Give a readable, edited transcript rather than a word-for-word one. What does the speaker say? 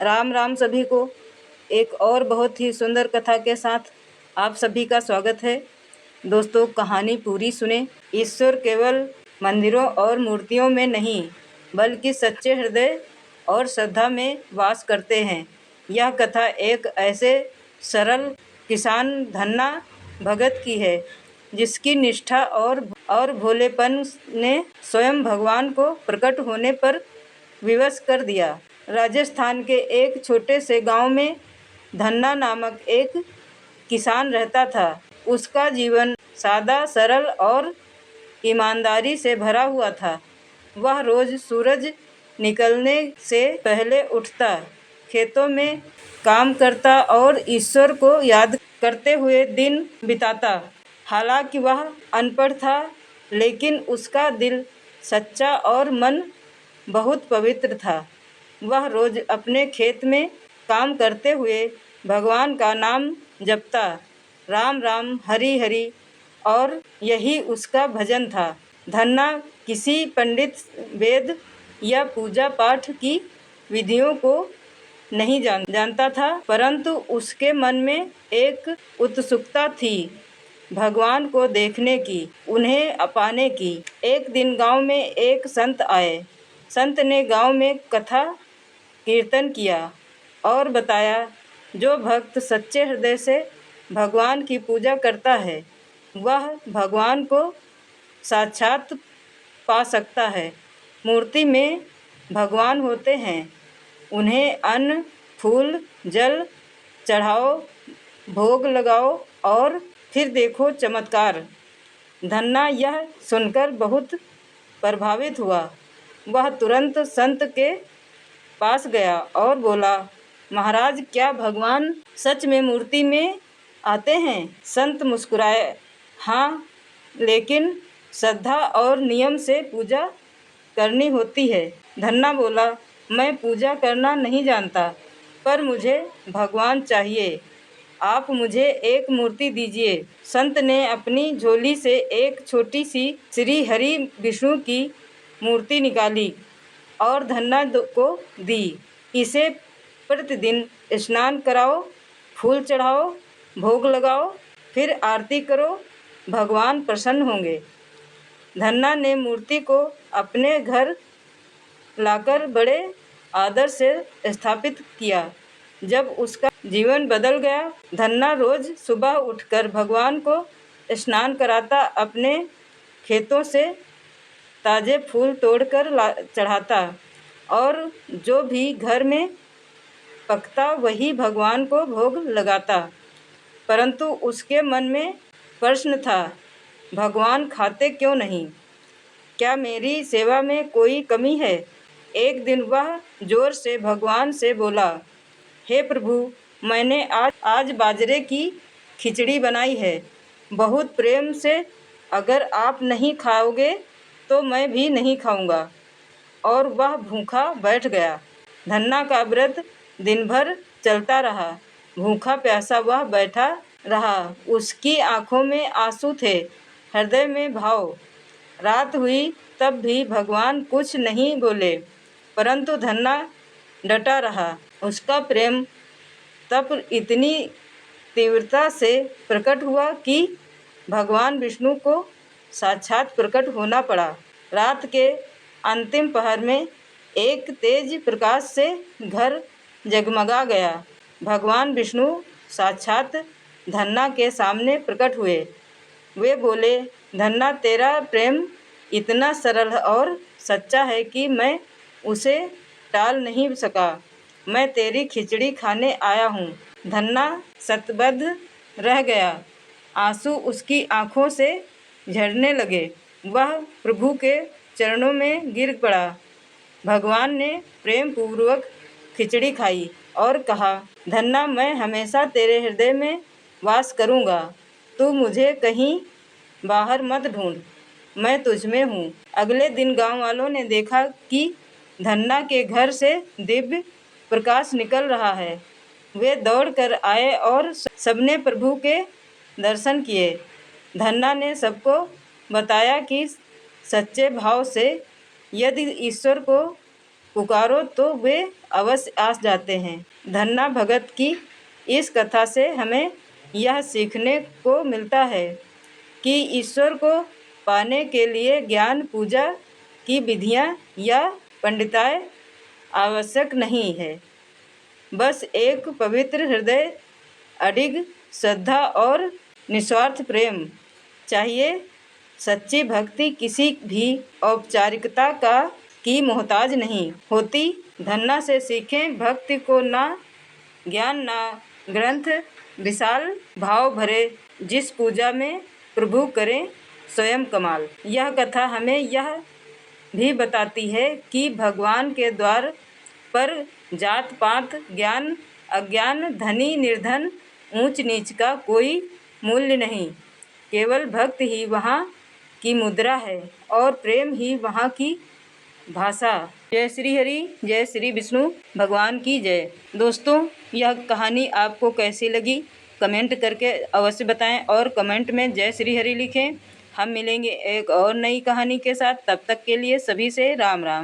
राम राम सभी को। एक और बहुत ही सुंदर कथा के साथ आप सभी का स्वागत है। दोस्तों, कहानी पूरी सुने। ईश्वर केवल मंदिरों और मूर्तियों में नहीं, बल्कि सच्चे हृदय और श्रद्धा में वास करते हैं। यह कथा एक ऐसे सरल किसान धन्ना भगत की है, जिसकी निष्ठा और भोलेपन ने स्वयं भगवान को प्रकट होने पर विवश कर दिया। राजस्थान के एक छोटे से गांव में धन्ना नामक एक किसान रहता था। उसका जीवन सादा, सरल और ईमानदारी से भरा हुआ था। वह रोज सूरज निकलने से पहले उठता, खेतों में काम करता और ईश्वर को याद करते हुए दिन बिताता। हालांकि वह अनपढ़ था, लेकिन उसका दिल सच्चा और मन बहुत पवित्र था। वह रोज अपने खेत में काम करते हुए भगवान का नाम जपता, राम राम हरि हरि, और यही उसका भजन था। धन्ना किसी पंडित, वेद या पूजा पाठ की विधियों को नहीं जानता था, परंतु उसके मन में एक उत्सुकता थी भगवान को देखने की, उन्हें पाने की। एक दिन गांव में एक संत आए। संत ने गांव में कथा कीर्तन किया और बताया, जो भक्त सच्चे हृदय से भगवान की पूजा करता है, वह भगवान को साक्षात पा सकता है। मूर्ति में भगवान होते हैं, उन्हें अन्न, फूल, जल चढ़ाओ, भोग लगाओ और फिर देखो चमत्कार। धन्ना यह सुनकर बहुत प्रभावित हुआ। वह तुरंत संत के पास गया और बोला, महाराज, क्या भगवान सच में मूर्ति में आते हैं? संत मुस्कुराए, हाँ, लेकिन श्रद्धा और नियम से पूजा करनी होती है। धन्ना बोला, मैं पूजा करना नहीं जानता, पर मुझे भगवान चाहिए। आप मुझे एक मूर्ति दीजिए। संत ने अपनी झोली से एक छोटी सी श्री हरि विष्णु की मूर्ति निकाली और धन्ना को दी। इसे प्रतिदिन स्नान कराओ, फूल चढ़ाओ, भोग लगाओ, फिर आरती करो, भगवान प्रसन्न होंगे। धन्ना ने मूर्ति को अपने घर लाकर बड़े आदर से स्थापित किया। जब उसका जीवन बदल गया। धन्ना रोज सुबह उठकर भगवान को स्नान कराता, अपने खेतों से ताजे फूल तोड़कर चढ़ाता और जो भी घर में पकता वही भगवान को भोग लगाता। परंतु उसके मन में प्रश्न था, भगवान खाते क्यों नहीं? क्या मेरी सेवा में कोई कमी है? एक दिन वह जोर से भगवान से बोला, हे प्रभु, मैंने आज बाजरे की खिचड़ी बनाई है, बहुत प्रेम से। अगर आप नहीं खाओगे तो मैं भी नहीं खाऊंगा। और वह भूखा बैठ गया। धन्ना का व्रत दिन भर चलता रहा। भूखा प्यासा वह बैठा रहा। उसकी आंखों में आंसू थे, हृदय में भाव। रात हुई तब भी भगवान कुछ नहीं बोले, परंतु धन्ना डटा रहा। उसका प्रेम तब इतनी तीव्रता से प्रकट हुआ कि भगवान विष्णु को साक्षात प्रकट होना पड़ा। रात के अंतिम पहर में एक तेज प्रकाश से घर जगमगा गया। भगवान विष्णु साक्षात धन्ना के सामने प्रकट हुए। वे बोले, धन्ना, तेरा प्रेम इतना सरल और सच्चा है कि मैं उसे टाल नहीं सका। मैं तेरी खिचड़ी खाने आया हूँ। धन्ना शतबद्ध रह गया। आंसू उसकी आंखों से झरने लगे। वह प्रभु के चरणों में गिर पड़ा। भगवान ने प्रेम पूर्वक खिचड़ी खाई और कहा, धन्ना, मैं हमेशा तेरे हृदय में वास करूँगा। तू मुझे कहीं बाहर मत ढूंढ, मैं तुझ में हूँ। अगले दिन गांव वालों ने देखा कि धन्ना के घर से दिव्य प्रकाश निकल रहा है। वे दौड़ कर आए और सबने प्रभु के दर्शन किए। धन्ना ने सबको बताया कि सच्चे भाव से यदि ईश्वर को पुकारो तो वे अवश्य आ जाते हैं। धन्ना भगत की इस कथा से हमें यह सीखने को मिलता है कि ईश्वर को पाने के लिए ज्ञान, पूजा की विधियाँ या पंडिताई आवश्यक नहीं है। बस एक पवित्र हृदय, अडिग श्रद्धा और निस्वार्थ प्रेम चाहिए। सच्ची भक्ति किसी भी औपचारिकता की मोहताज नहीं होती। धन्ना से सीखें भक्ति को, ना ज्ञान ना ग्रंथ, विशाल भाव भरे जिस पूजा में प्रभु करें स्वयं कमाल। यह कथा हमें यह भी बताती है कि भगवान के द्वार पर जात पात, ज्ञान अज्ञान, धनी निर्धन, ऊंच नीच का कोई मूल्य नहीं। केवल भक्ति ही वहाँ की मुद्रा है और प्रेम ही वहाँ की भाषा। जय श्री हरि, जय श्री विष्णु भगवान की जय। दोस्तों, यह कहानी आपको कैसी लगी कमेंट करके अवश्य बताएं और कमेंट में जय श्री हरि लिखें। हम मिलेंगे एक और नई कहानी के साथ। तब तक के लिए सभी से राम राम।